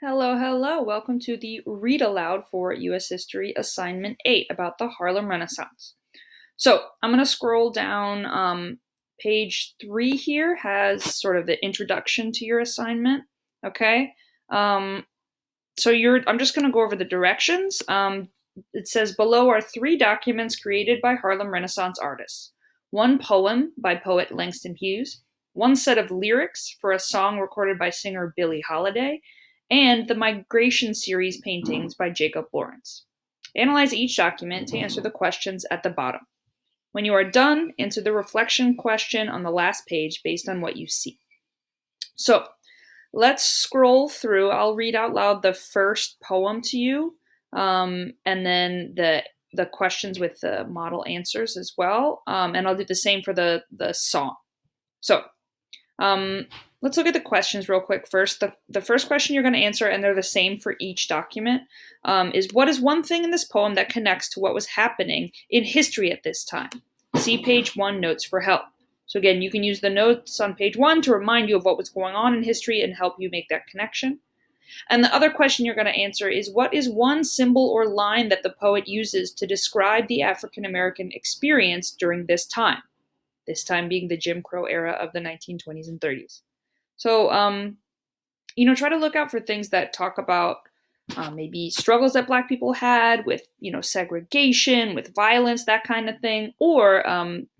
Hello, hello. Welcome to the Read Aloud for U.S. History Assignment 8 about the Harlem Renaissance. So I'm going to scroll down. Page 3 here has sort of the introduction to your assignment. Okay. I'm just going to go over the directions. It says below are 3 documents created by Harlem Renaissance artists. 1 poem by poet Langston Hughes, 1 set of lyrics for a song recorded by singer Billie Holiday, and the Migration series paintings by Jacob Lawrence. Analyze each document to answer the questions at the bottom. When you are done, answer the reflection question on the last page based on what you see. So let's scroll through. I'll read out loud the first poem to you, and then the questions with the model answers as well. And I'll do the same for the song. So let's look at the questions real quick first. The first question you're going to answer, and they're the same for each document, is what is one thing in this poem that connects to what was happening in history at this time? See page 1, notes for help. So again, you can use the notes on page 1 to remind you of what was going on in history and help you make that connection. And the other question you're going to answer is what is one symbol or line that the poet uses to describe the African American experience during this time? This time being the Jim Crow era of the 1920s and 30s. So, try to look out for things that talk about maybe struggles that Black people had with, segregation, with violence, that kind of thing, or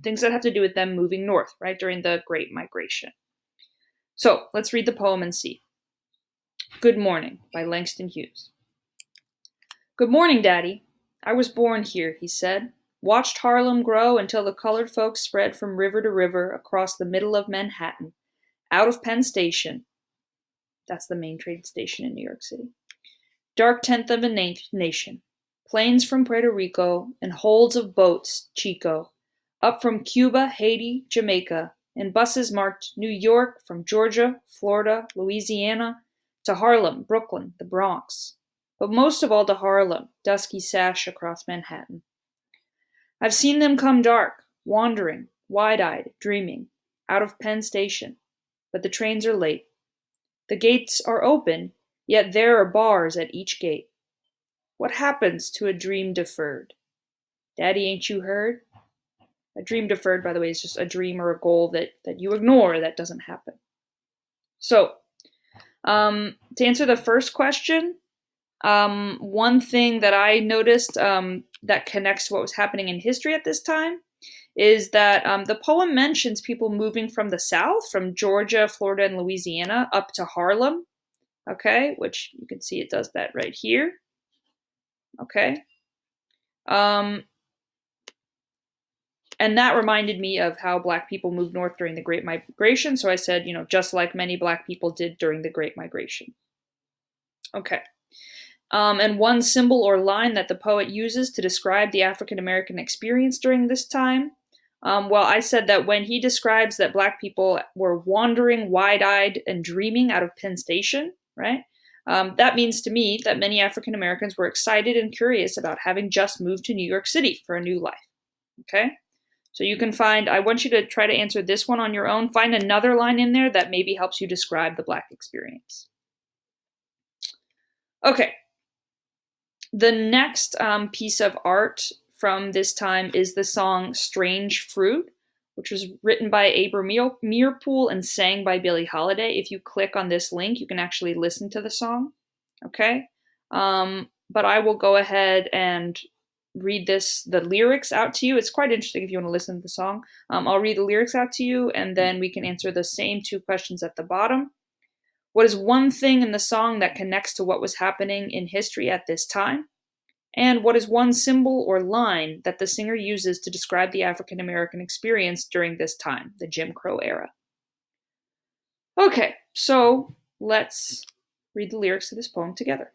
things that have to do with them moving north, right, during the Great Migration. So, let's read the poem and see. Good Morning by Langston Hughes. Good morning, Daddy. I was born here, he said. Watched Harlem grow until the colored folks spread from river to river across the middle of Manhattan, out of Penn Station. That's the main train station in New York City. Dark tenth of a nation. Planes from Puerto Rico and holds of boats, Chico. Up from Cuba, Haiti, Jamaica, and buses marked New York from Georgia, Florida, Louisiana, to Harlem, Brooklyn, the Bronx. But most of all to Harlem, dusky sash across Manhattan. I've seen them come dark, wandering, wide-eyed, dreaming, out of Penn Station. But the trains are late. The gates are open, yet there are bars at each gate. What happens to a dream deferred? Daddy, ain't you heard? A dream deferred, by the way, is just a dream or a goal that you ignore that doesn't happen. So, to answer the first question, one thing that I noticed that connects to what was happening in history at this time is that the poem mentions people moving from the South, from Georgia, Florida, and Louisiana, up to Harlem, okay, which you can see it does that right here, okay. And that reminded me of how Black people moved north during the Great Migration, so I said, just like many Black people did during the Great Migration. Okay. And one symbol or line that the poet uses to describe the African American experience during this time. Well, I said that when he describes that Black people were wandering wide-eyed and dreaming out of Penn Station, right? That means to me that many African Americans were excited and curious about having just moved to New York City for a new life. Okay? So you can I want you to try to answer this one on your own. Find another line in there that maybe helps you describe the Black experience. Okay. The next piece of art from this time is the song Strange Fruit, which was written by Abram Meerpool and sang by Billie Holiday. If you click on this link, you can actually listen to the song, okay? But I will go ahead and read the lyrics out to you. It's quite interesting if you want to listen to the song. I'll read the lyrics out to you, and then we can answer the same 2 questions at the bottom. What is one thing in the song that connects to what was happening in history at this time? And what is one symbol or line that the singer uses to describe the African American experience during this time, the Jim Crow era? Okay, so let's read the lyrics to this poem together.